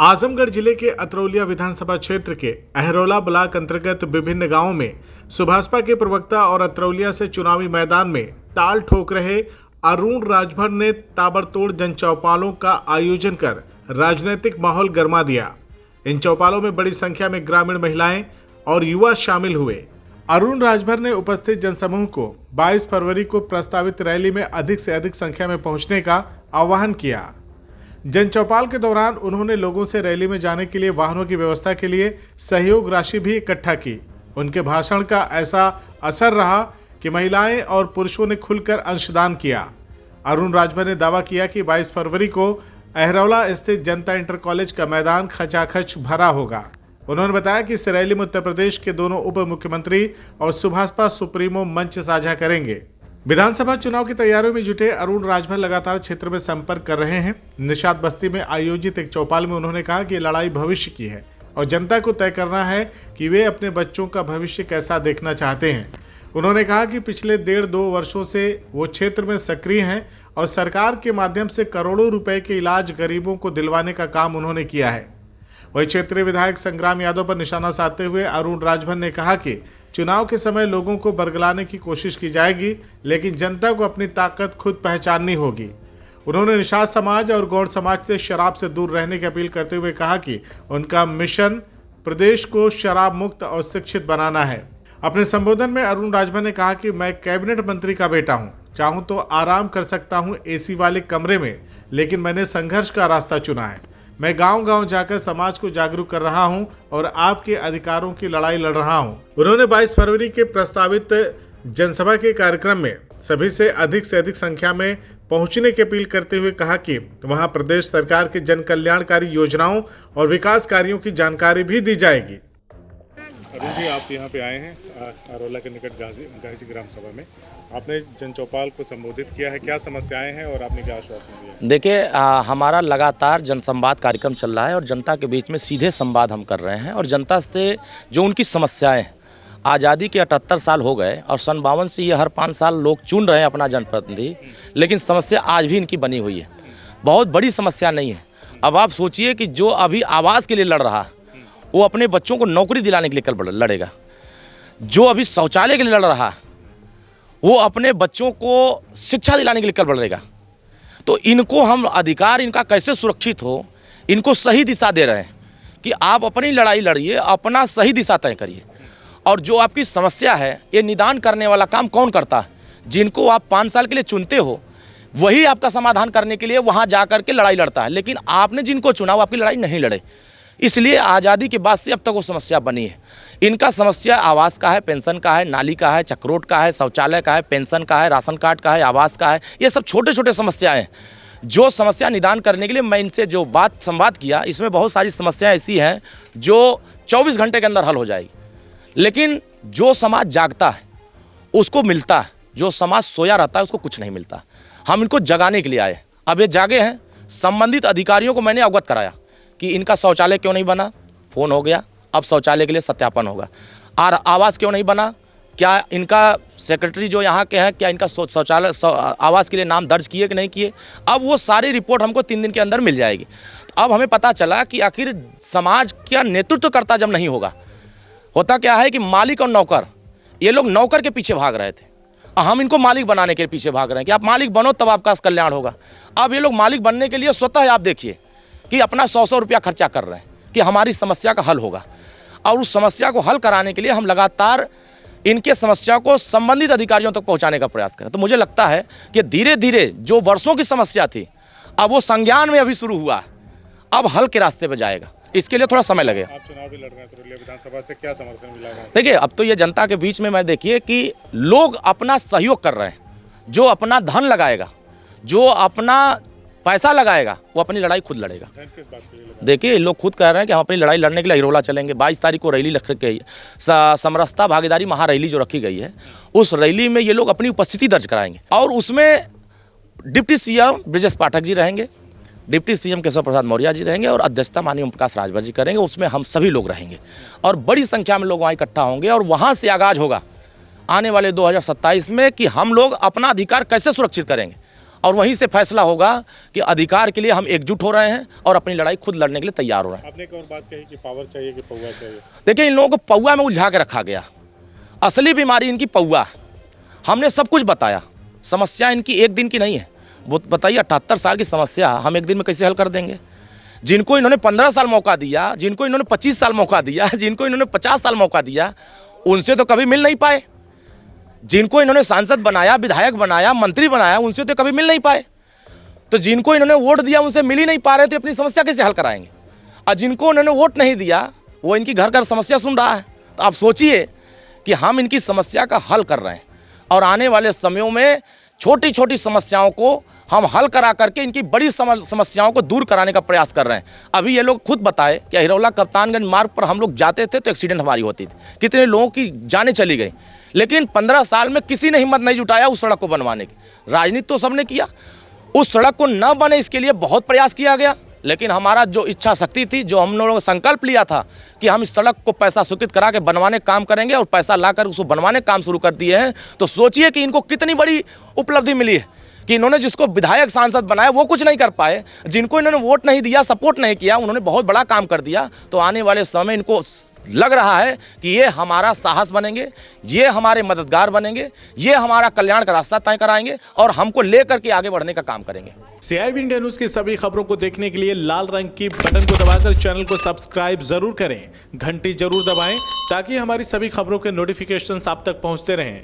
आजमगढ़ जिले के अतरौलिया विधानसभा क्षेत्र के अहरौला ब्लॉक अंतर्गत विभिन्न गांवों में सुभाषपा के प्रवक्ता और अतरौलिया से चुनावी मैदान में ताल ठोक रहे अरुण राजभर ने ताबड़तोड़ जनचौपालों का आयोजन कर राजनीतिक माहौल गरमा दिया। इन चौपालों में बड़ी संख्या में ग्रामीण महिलाएं और युवा शामिल हुए। अरुण राजभर ने उपस्थित जनसमूह को 22 फरवरी को प्रस्तावित रैली में अधिक से अधिक संख्या में पहुंचने का आह्वान किया। जन चौपाल के दौरान उन्होंने लोगों से रैली में जाने के लिए वाहनों की व्यवस्था के लिए सहयोग राशि भी इकट्ठा की। उनके भाषण का ऐसा असर रहा कि महिलाएं और पुरुषों ने खुलकर अंशदान किया। अरुण राजभर ने दावा किया कि 22 फरवरी को अहरौला स्थित जनता इंटर कॉलेज का मैदान खचाखच भरा होगा। उन्होंने बताया कि इस रैली में उत्तर प्रदेश के दोनों उप मुख्यमंत्री और सुभाषपा सुप्रीमो मंच साझा करेंगे। विधानसभा चुनाव की तैयारियों में जुटे अरुण राजभर लगातार क्षेत्र में संपर्क कर रहे हैं। निषाद बस्ती में आयोजित एक चौपाल में उन्होंने कहा कि लड़ाई भविष्य की है और जनता को तय करना है कि वे अपने बच्चों का भविष्य कैसा देखना चाहते हैं। उन्होंने कहा कि पिछले 1.5-2 वर्षों से वो क्षेत्र में सक्रिय हैं और सरकार के माध्यम से करोड़ों रुपए के इलाज गरीबों को दिलवाने का काम उन्होंने किया है। वही क्षेत्रीय विधायक संग्राम यादव पर निशाना साधते हुए अरुण राजभर ने कहा कि चुनाव के समय लोगों को बरगलाने की कोशिश की जाएगी, लेकिन जनता को अपनी ताकत खुद पहचाननी होगी। उन्होंने निषाद समाज और गौड़ समाज से शराब से दूर रहने की अपील करते हुए कहा कि उनका मिशन प्रदेश को शराब मुक्त और शिक्षित बनाना है। अपने संबोधन में अरुण राजभर ने कहा कि मैं कैबिनेट मंत्री का बेटा हूं, चाहूं तो आराम कर सकता हूं एसी वाले कमरे में, लेकिन मैंने संघर्ष का रास्ता चुना है। मैं गांव-गांव जाकर समाज को जागरूक कर रहा हूं और आपके अधिकारों की लड़ाई लड़ रहा हूं। उन्होंने 22 फरवरी के प्रस्तावित जनसभा के कार्यक्रम में सभी से अधिक संख्या में पहुंचने की अपील करते हुए कहा कि वहां प्रदेश सरकार के जन कल्याणकारी योजनाओं और विकास कार्यों की जानकारी भी दी जाएगी। अरुण जी, आप यहाँ पे आए हैं अरौला के निकट गाजी ग्राम सभा में। आपने जन चौपाल को संबोधित किया है, क्या समस्याएं हैं और आपने क्या आश्वासन दिया? देखिए, हमारा लगातार जनसंवाद कार्यक्रम चल रहा है और जनता के बीच में सीधे संवाद हम कर रहे हैं और जनता से जो उनकी समस्याएं, आज़ादी के 78 साल हो गए और सन 52 से ये हर 5 साल लोग चुन रहे हैं अपना जनप्रतिनिधि, लेकिन समस्या आज भी इनकी बनी हुई है। बहुत बड़ी समस्या नहीं है। अब आप सोचिए कि जो अभी आवास के लिए लड़ रहा, वो अपने बच्चों को नौकरी दिलाने के लिए कल लड़ेगा। जो अभी शौचालय के लिए लड़ रहा, वो अपने बच्चों को शिक्षा दिलाने के लिए कल लड़ेगा। तो इनको हम अधिकार इनका कैसे सुरक्षित हो, इनको सही दिशा दे रहे हैं कि आप अपनी लड़ाई लड़िए, अपना सही दिशा तय करिए। और जो आपकी समस्या है, ये निदान करने वाला काम कौन करता है? जिनको आप 5 साल के लिए चुनते हो, वही आपका समाधान करने के लिए वहाँ जा कर के लड़ाई लड़ता है। लेकिन आपने जिनको चुना वो आपकी लड़ाई नहीं लड़े, इसलिए आज़ादी के बाद से अब तक वो समस्या बनी है। इनका समस्या आवास का है, पेंशन का है, नाली का है, चक्रोट का है, शौचालय का है, पेंशन का है, राशन कार्ड का है, आवास का है। ये सब छोटे छोटे समस्याएं हैं जो समस्या निदान करने के लिए मैं इनसे जो संवाद किया, इसमें बहुत सारी समस्याएं ऐसी हैं जो 24 घंटे के अंदर हल हो जाएगी। लेकिन जो समाज जागता है उसको मिलता है, जो समाज सोया रहता है उसको कुछ नहीं मिलता। हम इनको जगाने के लिए आए। अब ये जागे हैं। संबंधित अधिकारियों को मैंने अवगत कराया कि इनका शौचालय क्यों नहीं बना, फ़ोन हो गया, अब शौचालय के लिए सत्यापन होगा। और आवास क्यों नहीं बना, क्या इनका सेक्रेटरी जो यहाँ के हैं, क्या इनका शौचालय आवास के लिए नाम दर्ज किए कि नहीं किए, अब वो सारी रिपोर्ट हमको 3 दिन के अंदर मिल जाएगी। अब हमें पता चला कि आखिर समाज का नेतृत्व करता जब नहीं होगा, होता क्या है कि मालिक और नौकर, ये लोग नौकर के पीछे भाग रहे थे, हम इनको मालिक बनाने के पीछे भाग रहे हैं कि आप मालिक बनो तब आपका कल्याण होगा। अब ये लोग मालिक बनने के लिए स्वतः आप देखिए कि अपना 100 रुपया खर्चा कर रहे हैं कि हमारी समस्या का हल होगा। और उस समस्या को हल कराने के लिए हम लगातार इनके समस्या को संबंधित अधिकारियों तक पहुंचाने का प्रयास करें। तो मुझे लगता है कि धीरे धीरे जो वर्षों की समस्या थी, अब वो संज्ञान में अभी शुरू हुआ, अब हल के रास्ते पर जाएगा। इसके लिए थोड़ा समय लगेगा। आप चुनाव भी लड़ रहे हैं, तो विधानसभा से क्या समर्थन मिला है? देखिए, अब तो ये जनता के बीच में मैं देखिए कि लोग अपना सहयोग कर रहे हैं। जो अपना धन लगाएगा, जो अपना पैसा लगाएगा, वो अपनी लड़ाई खुद लड़ेगा। किस बात के लिए? देखिए, लोग खुद कह रहे हैं कि हम अपनी लड़ाई लड़ने के लिए अहिरोला चलेंगे। 22 तारीख को रैली रखी गई है, समरसता भागीदारी महारैली जो रखी गई है, उस रैली में ये लोग अपनी उपस्थिति दर्ज कराएंगे। और उसमें डिप्टी सीएम ब्रजेश पाठक जी रहेंगे, डिप्टी सीएम केशव प्रसाद मौर्य जी रहेंगे और अध्यक्षता माननीय ओम प्रकाश राजभर जी करेंगे। उसमें हम सभी लोग रहेंगे और बड़ी संख्या में लोग वहाँ इकट्ठा होंगे और वहाँ से आगाज होगा आने वाले 2027 में कि हम लोग अपना अधिकार कैसे सुरक्षित करेंगे और वहीं से फैसला होगा कि अधिकार के लिए हम एकजुट हो रहे हैं और अपनी लड़ाई खुद लड़ने के लिए तैयार हो रहे हैं। आपने एक और बात कही कि पावर चाहिए कि पौवा चाहिए। देखिए, इन लोगों को पौवा में उलझा के रखा गया। असली बीमारी इनकी पौवा। हमने सब कुछ बताया, समस्या इनकी एक दिन की नहीं है। वो बताइए 78 साल की समस्या हम एक दिन में कैसे हल कर देंगे? जिनको इन्होंने 15 साल मौका दिया, जिनको इन्होंने 25 साल मौका दिया, जिनको इन्होंने 50 साल मौका दिया, उनसे तो कभी मिल नहीं पाए। जिनको इन्होंने सांसद बनाया, विधायक बनाया, मंत्री बनाया, उनसे तो कभी मिल नहीं पाए। तो जिनको इन्होंने वोट दिया उनसे मिल ही नहीं पा रहे, तो अपनी समस्या कैसे हल कराएंगे? और जिनको उन्होंने वोट नहीं दिया वो इनकी घर घर समस्या सुन रहा है। तो आप सोचिए कि हम इनकी समस्या का हल कर रहे हैं और आने वाले समयों में छोटी छोटी समस्याओं को हम हल करा करके इनकी बड़ी समस्याओं को दूर कराने का प्रयास कर रहे हैं। अभी ये लोग खुद बताए कि अहिरौला कप्तानगंज मार्ग पर हम लोग जाते थे तो एक्सीडेंट हमारी होती थी, कितने लोगों की जानें चली गई, लेकिन 15 साल में किसी ने हिम्मत नहीं जुटाया उस सड़क को बनवाने की। राजनीति तो सबने किया, उस सड़क को न बने इसके लिए बहुत प्रयास किया गया, लेकिन हमारा जो इच्छा शक्ति थी, जो हम लोगों ने संकल्प लिया था कि हम इस सड़क को पैसा स्वीकृत करा के बनवाने का काम करेंगे और पैसा लाकर उसको बनवाने का काम शुरू कर दिए हैं। तो सोचिए कि इनको कितनी बड़ी उपलब्धि मिली है कि इन्होंने जिसको विधायक सांसद बनाया वो कुछ नहीं कर पाए, जिनको इन्होंने वोट नहीं दिया, सपोर्ट नहीं किया, उन्होंने बहुत बड़ा काम कर दिया। तो आने वाले समय इनको लग रहा है कि ये हमारा साहस बनेंगे, ये हमारे मददगार बनेंगे, ये हमारा कल्याण का रास्ता तय कराएंगे और हमको लेकर के आगे बढ़ने का काम करेंगे। CIB इंडिया न्यूज की सभी खबरों को देखने के लिए लाल रंग की बटन को दबाकर चैनल को सब्सक्राइब जरूर करें, घंटी जरूर दबाएं ताकि हमारी सभी खबरों के नोटिफिकेशंस आप तक पहुंचते रहें।